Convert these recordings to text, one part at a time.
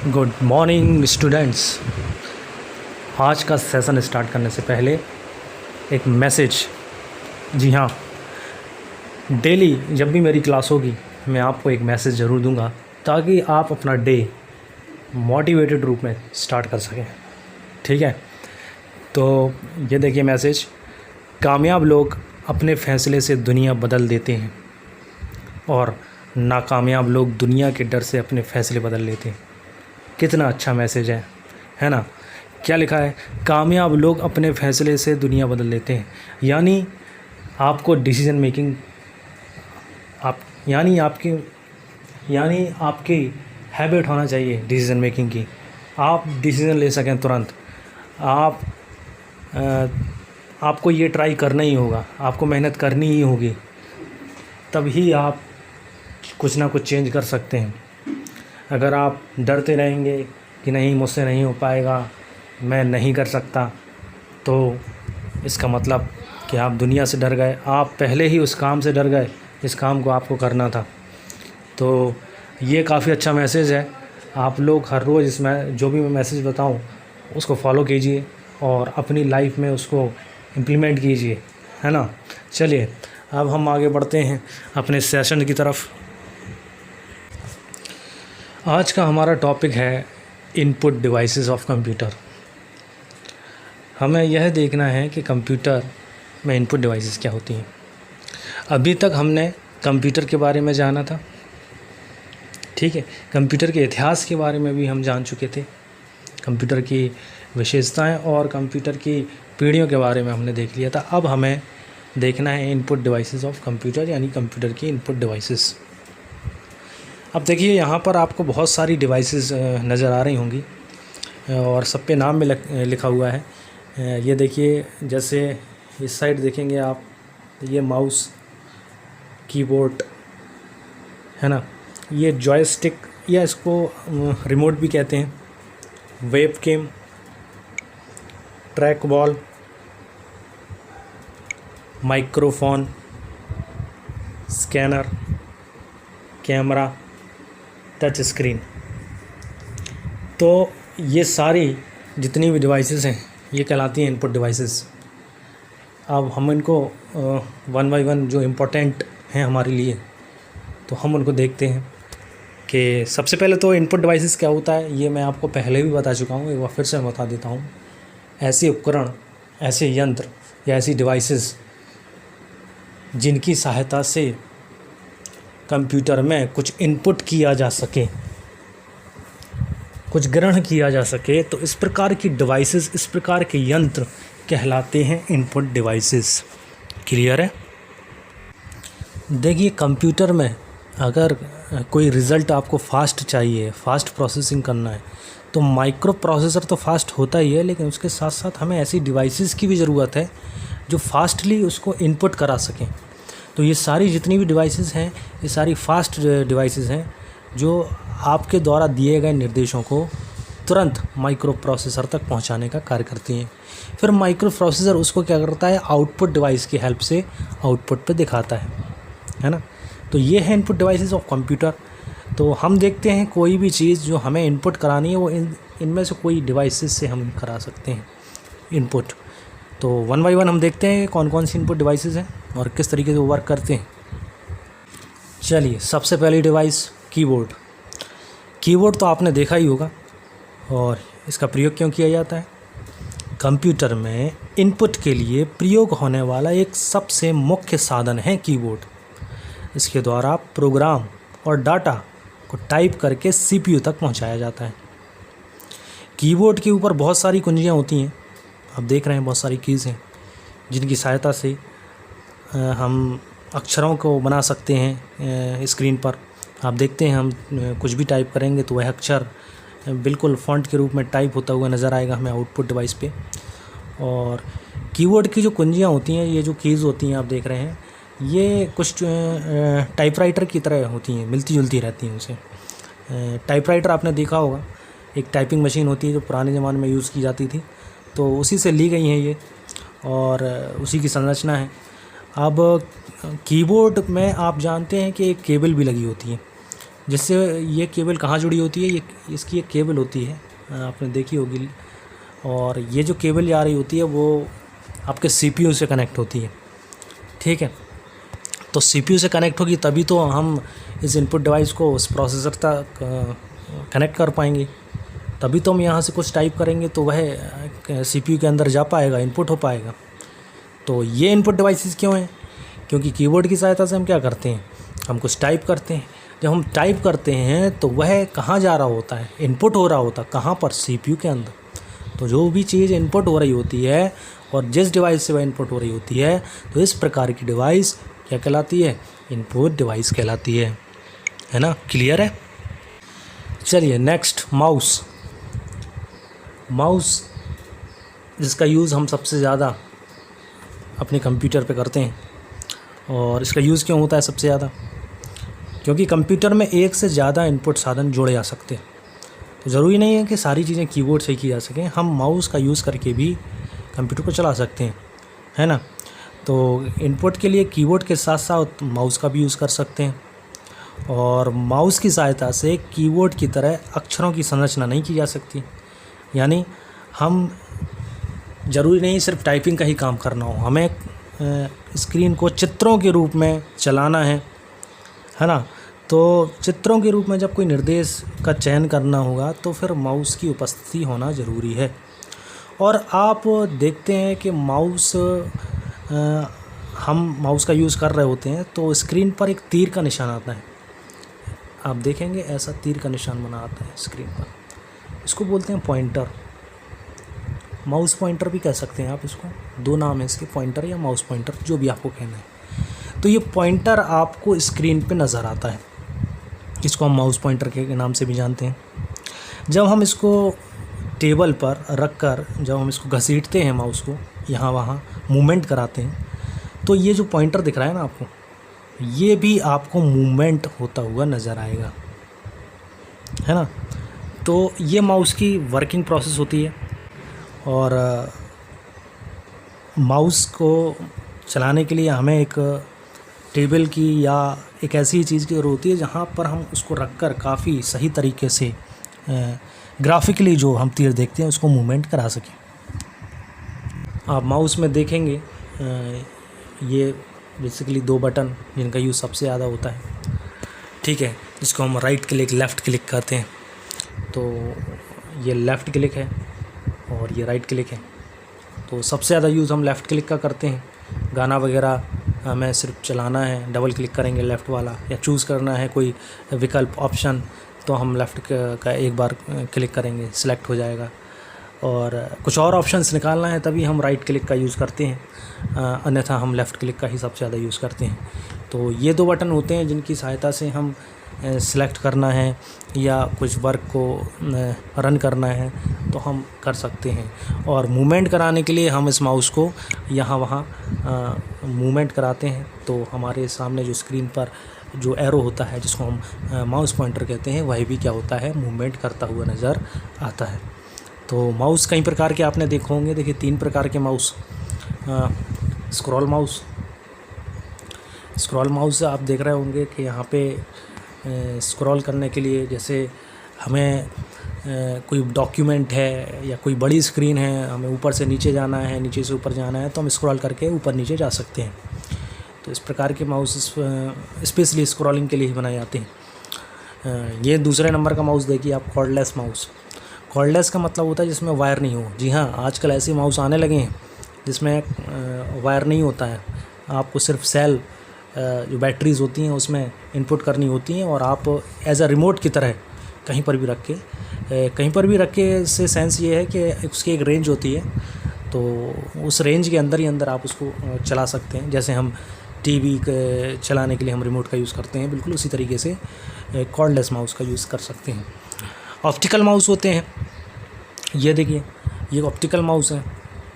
Good morning students. आज का session start करने से पहले एक मैसेज। जी हाँ, डेली जब भी मेरी क्लास होगी मैं आपको एक मैसेज ज़रूर दूंगा ताकि आप अपना डे मोटिवेटेड रूप में स्टार्ट कर सकें। ठीक है, तो ये देखिए मैसेज। कामयाब लोग अपने फ़ैसले से दुनिया बदल देते हैं और नाकामयाब लोग दुनिया के डर से अपने फ़ैसले बदल लेते हैं। कितना अच्छा मैसेज है ना। क्या लिखा है? कामयाब लोग अपने फ़ैसले से दुनिया बदल लेते हैं। यानी आपको डिसीज़न मेकिंग यानी आपकी हैबिट होना चाहिए डिसीज़न मेकिंग की। आप डिसीज़न ले सकें तुरंत। आपको ये ट्राई करना ही होगा, आपको मेहनत करनी ही होगी, तभी आप कुछ ना कुछ चेंज कर सकते हैं। अगर आप डरते रहेंगे कि नहीं मुझसे नहीं हो पाएगा, मैं नहीं कर सकता, तो इसका मतलब कि आप दुनिया से डर गए। आप पहले ही उस काम से डर गए, इस काम को आपको करना था। तो ये काफ़ी अच्छा मैसेज है। आप लोग हर रोज़ इसमें जो भी मैं मैसेज बताऊं उसको फॉलो कीजिए और अपनी लाइफ में उसको इम्प्लीमेंट कीजिए, है ना। चलिए अब हम आगे बढ़ते हैं अपने सेशन की तरफ। आज का हमारा टॉपिक है इनपुट डिवाइसेस ऑफ कंप्यूटर। हमें यह देखना है कि कंप्यूटर में इनपुट डिवाइसेस क्या होती हैं। अभी तक हमने कंप्यूटर के बारे में जाना था, ठीक है। कंप्यूटर के इतिहास के बारे में भी हम जान चुके थे, कंप्यूटर की विशेषताएं और कंप्यूटर की पीढ़ियों के बारे में हमने देख लिया था। अब हमें देखना है इनपुट डिवाइसेस ऑफ कंप्यूटर, यानी कंप्यूटर की इनपुट डिवाइसेस। अब देखिए यहाँ पर आपको बहुत सारी डिवाइसेस नज़र आ रही होंगी और सब पे नाम में लिखा हुआ है। ये देखिए, जैसे इस साइड देखेंगे आप, ये माउस, कीबोर्ड, है ना। ये जॉयस्टिक या इसको रिमोट भी कहते हैं, webcam, track ball, microphone, scanner, camera, touch screen. तो ये सारी जितनी भी डिवाइसेस हैं ये कहलाती हैं इनपुट डिवाइसेस। अब हम इनको वन बाय वन जो इम्पोर्टेंट हैं हमारे लिए, तो हम उनको देखते हैं कि सबसे पहले तो इनपुट डिवाइसेस क्या होता है ये मैं आपको पहले भी बता चुका हूँ, एक बार फिर से बता देता हूँ। ऐसे उपकरण, ऐसे यंत्र या ऐसी डिवाइसेस जिनकी सहायता से कंप्यूटर में कुछ इनपुट किया जा सके, कुछ ग्रहण किया जा सके, तो इस प्रकार की डिवाइसेस, इस प्रकार के यंत्र कहलाते हैं इनपुट डिवाइसेस। क्लियर है? देखिए कंप्यूटर में अगर कोई रिज़ल्ट आपको फास्ट चाहिए, फास्ट प्रोसेसिंग करना है, तो माइक्रो प्रोसेसर तो फास्ट होता ही है, लेकिन उसके साथ साथ हमें ऐसी डिवाइसेस की भी ज़रूरत है जो फास्टली उसको इनपुट करा सकें। तो ये सारी जितनी भी डिवाइसेस हैं ये सारी फास्ट डिवाइसेस हैं जो आपके द्वारा दिए गए निर्देशों को तुरंत माइक्रो प्रोसेसर तक पहुंचाने का कार्य करती हैं। फिर माइक्रो प्रोसेसर उसको क्या करता है, आउटपुट डिवाइस की हेल्प से आउटपुट पे दिखाता है ना। तो ये है इनपुट डिवाइसेस ऑफ कंप्यूटर। तो हम देखते हैं कोई भी चीज़ जो हमें इनपुट करानी है वो इनमें से कोई डिवाइसेस से हम करा सकते हैं इनपुट। तो वन बाय वन हम देखते हैं कौन कौन सी इनपुट डिवाइसेस हैं और किस तरीके से वो वर्क करते हैं। चलिए, सबसे पहली डिवाइस कीबोर्ड। कीबोर्ड तो आपने देखा ही होगा, और इसका प्रयोग क्यों किया जाता है? कंप्यूटर में इनपुट के लिए प्रयोग होने वाला एक सबसे मुख्य साधन है कीबोर्ड। इसके द्वारा प्रोग्राम और डाटा को टाइप करके सीपीयू तक पहुंचाया जाता है। कीबोर्ड के ऊपर बहुत सारी कुंजियाँ होती हैं, आप देख रहे हैं बहुत सारी कीज़ हैं जिनकी सहायता से हम अक्षरों को बना सकते हैं। स्क्रीन पर आप देखते हैं, हम कुछ भी टाइप करेंगे तो वह अक्षर बिल्कुल फ़ॉन्ट के रूप में टाइप होता हुआ नज़र आएगा हमें आउटपुट डिवाइस पे। और कीबोर्ड की जो कुंजियाँ होती हैं, ये जो कीज़ होती हैं आप देख रहे हैं, ये कुछ टाइपराइटर की तरह होती हैं, मिलती जुलती रहती हैं उनसे। टाइपराइटर आपने देखा होगा, एक टाइपिंग मशीन होती है जो पुराने ज़माने में यूज़ की जाती थी, तो उसी से ली गई हैं ये और उसी की संरचना है। अब कीबोर्ड में आप जानते हैं कि एक केबल भी लगी होती है, जिससे ये केबल कहाँ जुड़ी होती है, ये इसकी एक केबल होती है, आपने देखी होगी, और ये जो केबल जा रही होती है वो आपके सीपीयू से कनेक्ट होती है। ठीक है, तो सीपीयू से कनेक्ट होगी तभी तो हम इस इनपुट डिवाइस को उस प्रोसेसर तक कनेक्ट कर पाएंगे, तभी तो हम यहाँ से कुछ टाइप करेंगे तो वह सीपीयू के अंदर जा पाएगा, इनपुट हो पाएगा। तो ये इनपुट डिवाइसेस क्यों हैं? क्योंकि कीबोर्ड की सहायता से हम क्या करते हैं, हम कुछ टाइप करते हैं। जब हम टाइप करते हैं तो वह कहाँ जा रहा होता है, इनपुट हो रहा होता है कहाँ पर, सीपीयू के अंदर। तो जो भी चीज़ इनपुट हो रही होती है और जिस डिवाइस से वह इनपुट हो रही होती है, तो इस प्रकार की डिवाइस क्या कहलाती है, इनपुट डिवाइस कहलाती है ना। क्लियर है? चलिए नेक्स्ट, माउस। माउस जिसका यूज़ हम सबसे ज़्यादा अपने कंप्यूटर पे करते हैं, और इसका यूज़ क्यों होता है सबसे ज़्यादा? क्योंकि कंप्यूटर में एक से ज़्यादा इनपुट साधन जोड़े जा सकते हैं। तो ज़रूरी नहीं है कि सारी चीज़ें कीबोर्ड से ही की जा सकें, हम माउस का यूज़ करके भी कंप्यूटर को चला सकते हैं, है ना। तो इनपुट के लिए कीबोर्ड के साथ साथ माउस का भी यूज़ कर सकते हैं, और माउस की सहायता से कीबोर्ड की तरह अक्षरों की संरचना नहीं की जा सकती। यानी हम ज़रूरी नहीं सिर्फ टाइपिंग का ही काम करना हो, हमें स्क्रीन को चित्रों के रूप में चलाना है ना। तो चित्रों के रूप में जब कोई निर्देश का चयन करना होगा तो फिर माउस की उपस्थिति होना ज़रूरी है। और आप देखते हैं कि हम माउस का यूज़ कर रहे होते हैं तो स्क्रीन पर एक तीर का निशान आता है, आप देखेंगे ऐसा तीर का निशान बना आता है स्क्रीन पर, इसको बोलते हैं पॉइंटर। माउस पॉइंटर भी कह सकते हैं आप इसको, दो नाम है इसके, पॉइंटर या माउस पॉइंटर, जो भी आपको कहना है। तो ये पॉइंटर आपको स्क्रीन पे नज़र आता है, इसको हम माउस पॉइंटर के नाम से भी जानते हैं। जब हम इसको टेबल पर रख कर जब हम इसको घसीटते हैं, माउस को यहाँ वहाँ मूवमेंट कराते हैं, तो ये जो पॉइंटर दिख रहा है ना आपको, ये भी आपको मूवमेंट होता हुआ नज़र आएगा, है ना। तो ये माउस की वर्किंग प्रोसेस होती है। और माउस को चलाने के लिए हमें एक टेबल की या एक ऐसी चीज़ की ज़रूरत होती है जहाँ पर हम उसको रखकर काफ़ी सही तरीके से ग्राफिकली जो हम तीर देखते हैं उसको मूवमेंट करा सकें। आप माउस में देखेंगे ये बेसिकली दो बटन जिनका यूज़ सबसे ज़्यादा होता है, ठीक है, जिसको हम राइट क्लिक लेफ़्ट क्लिक कहते हैं। तो ये लेफ़्ट क्लिक है और ये राइट क्लिक है। तो सबसे ज़्यादा यूज़ हम लेफ़्ट क्लिक का करते हैं। गाना वगैरह हमें सिर्फ चलाना है, डबल क्लिक करेंगे लेफ़्ट वाला, या चूज़ करना है कोई विकल्प ऑप्शन, तो हम लेफ़्ट का एक बार क्लिक करेंगे, सिलेक्ट हो जाएगा। और कुछ और ऑप्शंस निकालना है तभी हम राइट क्लिक का यूज़ करते हैं, अन्यथा हम लेफ़्ट क्लिक का ही सबसे ज़्यादा यूज़ करते हैं। तो ये दो बटन होते हैं जिनकी सहायता से हम सिलेक्ट करना है या कुछ वर्क को रन करना है तो हम कर सकते हैं। और मूवमेंट कराने के लिए हम इस माउस को यहाँ वहाँ मूवमेंट कराते हैं, तो हमारे सामने जो स्क्रीन पर जो एरो होता है जिसको हम माउस पॉइंटर कहते हैं, वह भी क्या होता है, मूवमेंट करता हुआ नज़र आता है। तो माउस कई प्रकार के आपने देखे होंगे, देखिए 3 प्रकार के माउस। स्क्रॉल माउस आप देख रहे होंगे कि यहाँ पे स्क्रॉल करने के लिए, जैसे हमें कोई डॉक्यूमेंट है या कोई बड़ी स्क्रीन है, हमें ऊपर से नीचे जाना है, नीचे से ऊपर जाना है, तो हम स्क्रॉल करके ऊपर नीचे जा सकते हैं। तो इस प्रकार के माउस स्पेशली स्क्रॉलिंग के लिए ही बनाए जाते हैं। ये दूसरे नंबर का माउस देखिए आप, कॉर्डलेस माउस। कॉर्डलेस का मतलब होता है जिसमें वायर नहीं हो। जी हाँ, आजकल ऐसे माउस आने लगे हैं जिसमें वायर नहीं होता है, आपको सिर्फ सेल जो बैटरीज़ होती हैं उसमें इनपुट करनी होती हैं, और आप एज अ रिमोट की तरह कहीं पर भी रख के से सेंस ये है कि उसकी एक रेंज होती है, तो उस रेंज के अंदर ही अंदर आप उसको चला सकते हैं। जैसे हम टीवी चलाने के लिए हम रिमोट का यूज़ करते हैं, बिल्कुल उसी तरीके से कॉर्डलेस माउस का यूज़ कर सकते हैं। ऑप्टिकल माउस होते हैं, ये देखिए ये ऑप्टिकल माउस है,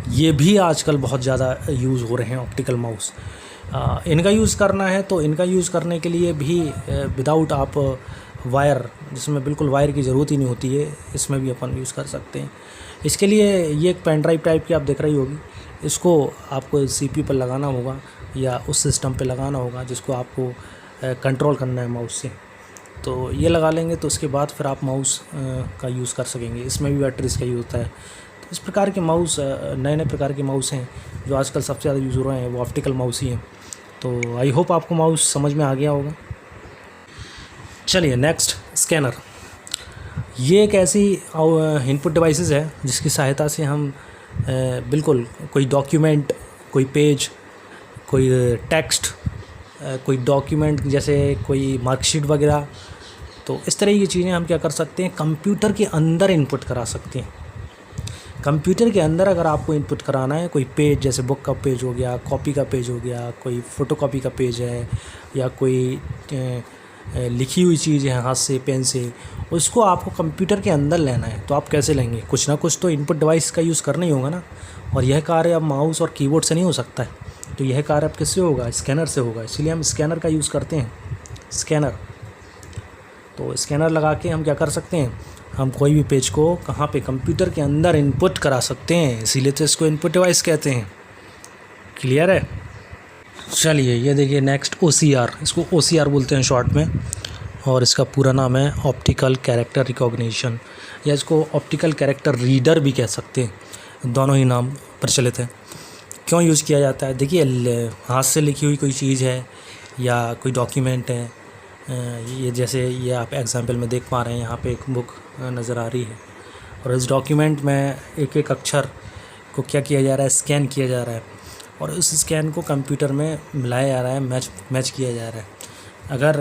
ये भी आजकल बहुत ज़्यादा यूज़ हो रहे हैं ऑप्टिकल माउस। इनका यूज़ करना है तो इनका यूज़ करने के लिए भी विदाउट आप वायर, जिसमें बिल्कुल वायर की ज़रूरत ही नहीं होती है, इसमें भी अपन यूज़ कर सकते हैं। इसके लिए ये एक पेन ड्राइव टाइप की आप देख रही होगी, इसको आपको सीपीयू पर लगाना होगा या उस सिस्टम पे लगाना होगा जिसको आपको कंट्रोल करना है माउस से। तो ये लगा लेंगे तो उसके बाद फिर आप माउस का यूज़ कर सकेंगे। इसमें भी बैटरीज़ का यूज़ होता है। तो इस प्रकार के माउस नए नए प्रकार के माउस हैं जो आजकल सबसे ज़्यादा यूज़ हो रहे हैं, वो ऑप्टिकल माउस ही हैं। तो आई होप आपको माउस समझ में आ गया होगा। चलिए नेक्स्ट, स्कैनर। ये एक ऐसी इनपुट डिवाइसेस है जिसकी सहायता से हम बिल्कुल कोई डॉक्यूमेंट, कोई पेज, कोई टेक्स्ट, कोई डॉक्यूमेंट जैसे कोई मार्कशीट वगैरह, तो इस तरह की चीज़ें हम क्या कर सकते हैं, कंप्यूटर के अंदर इनपुट करा सकते हैं। कंप्यूटर के अंदर अगर आपको इनपुट कराना है, कोई पेज जैसे बुक का पेज हो गया, कॉपी का पेज हो गया, कोई फ़ोटोकॉपी का पेज है, या कोई लिखी हुई चीज़ है हाथ से पेन से, उसको आपको कंप्यूटर के अंदर लेना है। तो आप कैसे लेंगे? कुछ ना कुछ तो इनपुट डिवाइस का यूज़ करना ही होगा ना। और यह कार्य अब माउस और कीबोर्ड से नहीं हो सकता है, तो यह कार्य अब किससे होगा? स्कैनर से होगा। इसलिए हम स्कैनर का यूज़ करते हैं, स्कैनर। तो स्कैनर लगा के हम क्या कर सकते हैं, हम कोई भी पेज को कहाँ पे, कंप्यूटर के अंदर इनपुट करा सकते हैं। इसीलिए तो इसको इनपुट डिवाइस कहते हैं। क्लियर है? चलिए ये देखिए नेक्स्ट, OCR। इसको OCR बोलते हैं शॉर्ट में, और इसका पूरा नाम है ऑप्टिकल कैरेक्टर रिकॉग्निशन, या इसको ऑप्टिकल कैरेक्टर रीडर भी कह सकते हैं। दोनों ही नाम प्रचलित हैं। क्यों यूज़ किया जाता है? देखिए हाथ से लिखी हुई कोई चीज़ है या कोई डॉक्यूमेंट है, ये जैसे ये आप एग्जांपल में देख पा रहे हैं, यहाँ पे एक बुक नज़र आ रही है, और इस डॉक्यूमेंट में एक एक अक्षर को क्या किया जा रहा है, स्कैन किया जा रहा है, और उस स्कैन को कंप्यूटर में मिलाया जा रहा है, मैच किया जा रहा है। अगर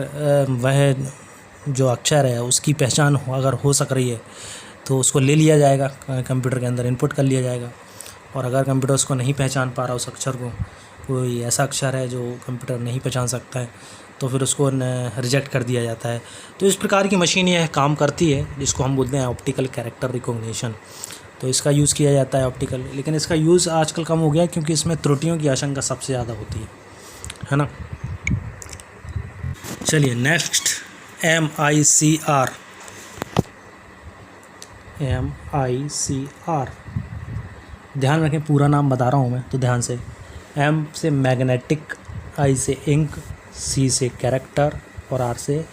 वह जो अक्षर है उसकी पहचान अगर हो सक रही है तो उसको ले लिया जाएगा, कंप्यूटर के अंदर इनपुट कर लिया जाएगा। और अगर कंप्यूटर उसको नहीं पहचान पा रहा, उस अक्षर को, कोई ऐसा अक्षर है जो कंप्यूटर नहीं पहचान सकता है, तो फिर उसको रिजेक्ट कर दिया जाता है। तो इस प्रकार की मशीन यह काम करती है, जिसको हम बोलते हैं ऑप्टिकल कैरेक्टर रिकॉग्निशन। तो इसका यूज़ किया जाता है ऑप्टिकल, लेकिन इसका यूज़ आजकल कम हो गया क्योंकि इसमें त्रुटियों की आशंका सबसे ज़्यादा होती है ना। चलिए नेक्स्ट, MICR। MICR, ध्यान रखें पूरा नाम बता रहा हूँ मैं, तो ध्यान से। M से मैग्नेटिक, I से इंक, C से कैरेक्टर, और R से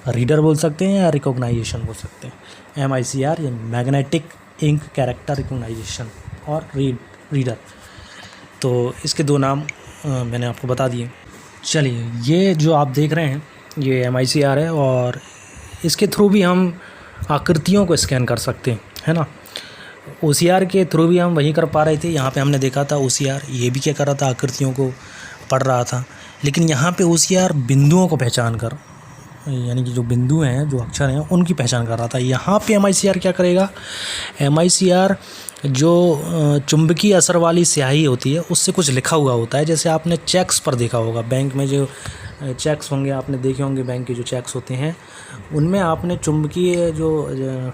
रीडर बोल सकते हैं या रिकॉग्नाइजेशन बोल सकते हैं। MICR ये मैग्नेटिक इंक कैरेक्टर रिकॉग्नाइजेशन और रीडर। तो इसके दो नाम मैंने आपको बता दिए। चलिए ये जो आप देख रहे हैं ये MICR है, और इसके थ्रू भी हम आकृतियों को स्कैन कर सकते हैं, है ना। OCR के थ्रू भी हम वही कर पा रहे थे। यहाँ पे हमने देखा था OCR ये भी क्या कर रहा था, आकृतियों को पढ़ रहा था। लेकिन यहाँ पे OCR बिंदुओं को पहचान कर, यानी कि जो बिंदु हैं, जो अक्षर हैं, उनकी पहचान कर रहा था। यहाँ पे MICR क्या करेगा, MICR जो चुंबकीय असर वाली स्याही होती है उससे कुछ लिखा हुआ होता है। जैसे आपने चेक्स पर देखा होगा, बैंक में जो चेक्स होंगे आपने देखे होंगे, बैंक के जो चेक्स होते हैं उनमें आपने चुंबकीय जो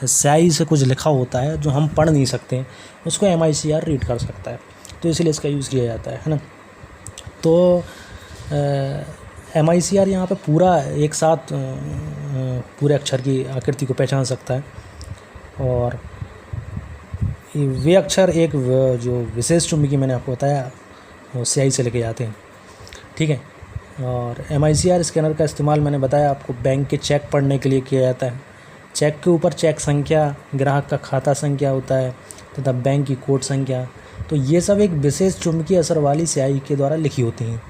स्याही से कुछ लिखा होता है जो हम पढ़ नहीं सकते, उसको MICR रीड कर सकता है। तो इसलिए इसका यूज़ किया जाता है ना। तो MICR यहाँ पे पूरा एक साथ पूरे अक्षर की आकृति को पहचान सकता है, और वे अक्षर एक जो विशेष चुंबकीय मैंने आपको बताया वो स्याही से लेके जाते हैं, ठीक है। और MICR स्कैनर का इस्तेमाल मैंने बताया आपको बैंक के चेक पढ़ने के लिए किया जाता है। चेक के ऊपर चेक संख्या, ग्राहक का खाता संख्या होता है तथा बैंक की कोड संख्या, तो ये सब एक विशेष चुंबकीय असर वाली स्याही के द्वारा लिखी होती हैं,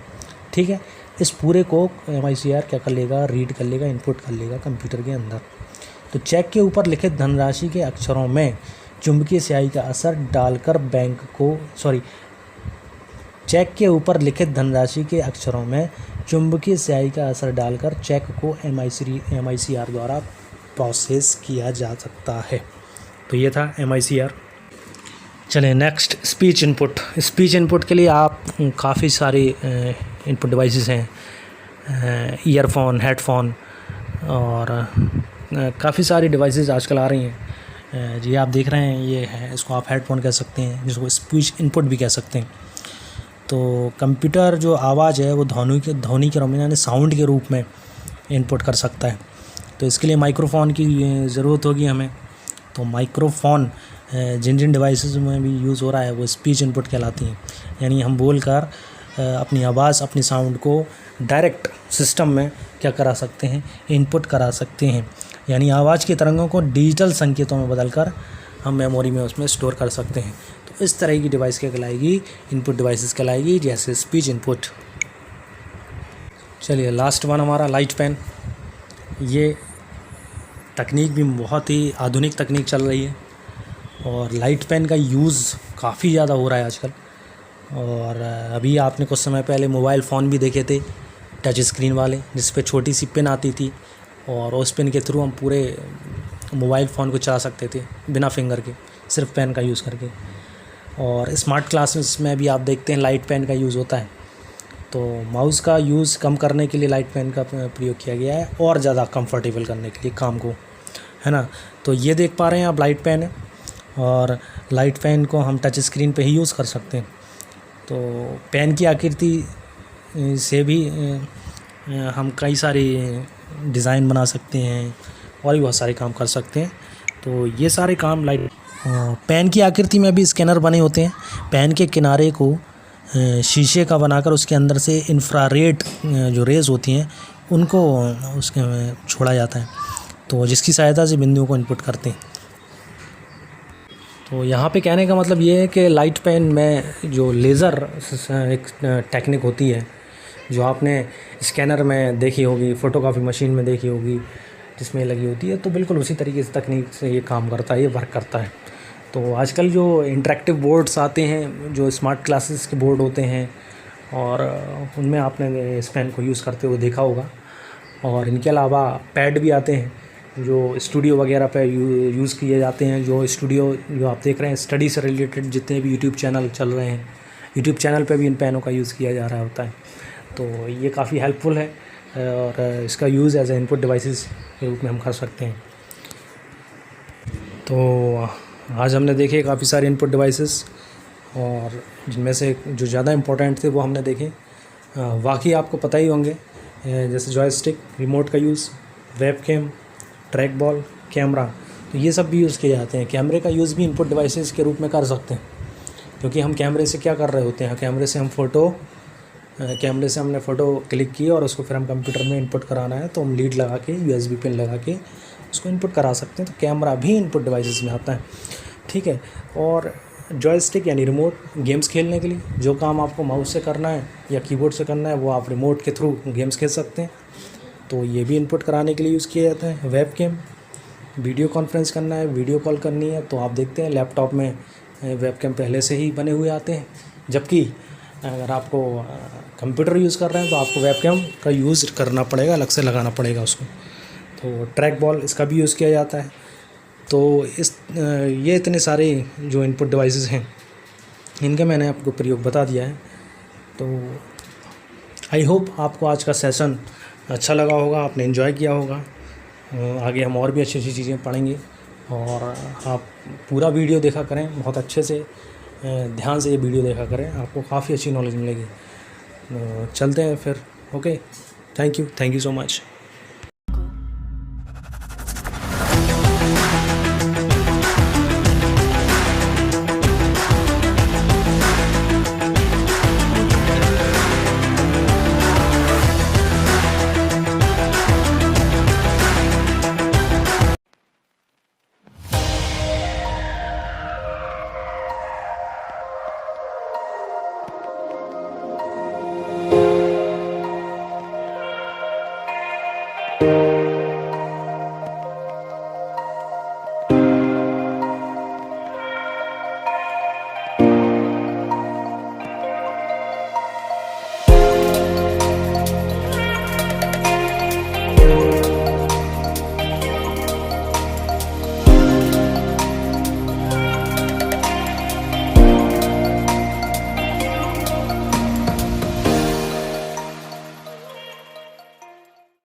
ठीक है। इस पूरे को MICR क्या कर लेगा, रीड कर लेगा, इनपुट कर लेगा कंप्यूटर के अंदर। तो चेक के ऊपर लिखित धनराशि के अक्षरों में चुंबकीय स्याही का असर डालकर बैंक को, चेक के ऊपर लिखित धनराशि के अक्षरों में चुंबकीय स्याही का असर डालकर चेक को MICR द्वारा प्रोसेस किया जा सकता है। तो ये था MICR। चलें next, speech input. Speech input के लिए आप काफ़ी सारी इनपुट डिवाइसेस हैं, ईयरफोन, हेडफोन, और काफ़ी सारी डिवाइसेस आजकल आ रही हैं। ये आप देख रहे हैं, ये है, इसको आप हेडफोन कह सकते हैं, जिसको स्पीच इनपुट भी कह सकते हैं। तो कंप्यूटर जो आवाज़ है वो ध्वनि के रूप में, यानी साउंड के रूप में इनपुट कर सकता है। तो इसके लिए माइक्रोफोन की ज़रूरत होगी हमें। तो माइक्रोफोन जिन जिन डिवाइसेस में भी यूज़ हो रहा है वो स्पीच इनपुट कहलाती हैं, यानी हम बोलकर अपनी आवाज़, अपनी साउंड को डायरेक्ट सिस्टम में क्या करा सकते हैं, इनपुट करा सकते हैं। यानी आवाज़ की तरंगों को डिजिटल संकेतों में बदलकर हम मेमोरी में उसमें स्टोर कर सकते हैं। तो इस तरह की डिवाइस क्या कहलाएगी, इनपुट डिवाइसेस कहलाएगी, जैसे स्पीच इनपुट। चलिए लास्ट वन हमारा लाइट पेन। ये तकनीक भी बहुत ही आधुनिक तकनीक चल रही है और लाइट पेन का यूज़ काफ़ी ज़्यादा हो रहा है आजकल। और अभी आपने कुछ समय पहले मोबाइल फ़ोन भी देखे थे टच स्क्रीन वाले, जिस पे छोटी सी पिन आती थी और उस पिन के थ्रू हम पूरे मोबाइल फ़ोन को चला सकते थे बिना फिंगर के, सिर्फ पेन का यूज़ करके। और स्मार्ट क्लासेस में भी आप देखते हैं लाइट पेन का यूज़ होता है। तो माउस का यूज़ कम करने के लिए लाइट पेन का प्रयोग किया गया है और ज़्यादा कंफर्टेबल करने के लिए काम को, है ना। तो ये देख पा रहे हैं आप, लाइट पेन है और लाइट पेन को हम टच स्क्रीन पे ही यूज़ कर सकते हैं। तो पेन की आकृति से भी हम कई सारी डिज़ाइन बना सकते हैं और भी बहुत सारे काम कर सकते हैं। तो ये सारे काम लाइट पेन की आकृति में भी स्कैनर बने होते हैं। पेन के किनारे को शीशे का बनाकर उसके अंदर से इंफ्रारेड जो रेज़ होती हैं उनको उसके में छोड़ा जाता है, तो जिसकी सहायता से बिंदुओं को इनपुट करते हैं। तो यहाँ पे कहने का मतलब ये है कि लाइट पेन में जो लेज़र एक टेक्निक होती है, जो आपने स्कैनर में देखी होगी, फ़ोटोकॉपी मशीन में देखी होगी, जिसमें लगी होती है, तो बिल्कुल उसी तरीके से तकनीक से ये काम करता है, ये वर्क करता है। तो आजकल जो इंटरेक्टिव बोर्ड्स आते हैं, जो स्मार्ट क्लासेस के बोर्ड होते हैं, और उनमें आपने इस पेन को यूज़ करते हुए देखा होगा। और इनके अलावा पैड भी आते हैं जो स्टूडियो वगैरह पे यूज़ किए जाते हैं। जो आप देख रहे हैं, स्टडी से रिलेटेड जितने भी यूट्यूब चैनल चल रहे हैं, यूट्यूब चैनल पे भी इन पेनों का यूज़ किया जा रहा होता है। तो ये काफ़ी हेल्पफुल है और इसका use as a input devices के रूप में हम कर सकते हैं। तो आज हमने देखे काफ़ी सारे इनपुट डिवाइसेस, और जिनमें से जो ज़्यादा इम्पोर्टेंट थे वो हमने देखे। बाकी आपको पता ही होंगे, जैसे जॉयस्टिक, रिमोट का use, webcam, track ball, camera, तो ये सब भी यूज़ किए जाते हैं। कैमरे का यूज़ भी इनपुट डिवाइसेस के रूप में कर सकते हैं, क्योंकि हम कैमरे से क्या कर रहे होते हैं, कैमरे से हमने फ़ोटो क्लिक की और उसको फिर हम कंप्यूटर में इनपुट कराना है, तो हम लीड लगा के USB पिन लगा के उसको इनपुट करा सकते हैं। तो कैमरा भी इनपुट डिवाइसेस में आता है, ठीक है। और जॉयस्टिक यानी रिमोट, गेम्स खेलने के लिए जो काम आपको माउस से करना है या कीबोर्ड से करना है, वो आप रिमोट के थ्रू गेम्स खेल सकते हैं, तो ये भी इनपुट कराने के लिए यूज़ किया जाता है। वेबकैम, वीडियो कॉन्फ्रेंस करना है, वीडियो कॉल करनी है, तो आप देखते हैं लैपटॉप में वेबकैम पहले से ही बने हुए आते हैं, जबकि अगर आपको कंप्यूटर यूज़ कर रहे हैं तो आपको वेबकैम का यूज़ करना पड़ेगा, अलग से लगाना पड़ेगा उसको। तो ट्रैक बॉल, इसका भी यूज़ किया जाता है। तो ये इतने सारे जो इनपुट डिवाइसेस हैं, इनका मैंने आपको प्रयोग बता दिया है। तो आई होप आपको आज का सेशन अच्छा लगा होगा, आपने एंजॉय किया होगा। आगे हम और भी अच्छी अच्छी चीज़ें पढ़ेंगे, और आप पूरा वीडियो देखा करें, बहुत अच्छे से ध्यान से ये वीडियो देखा करें, आपको काफ़ी अच्छी नॉलेज मिलेगी। चलते हैं फिर, okay, thank you so much.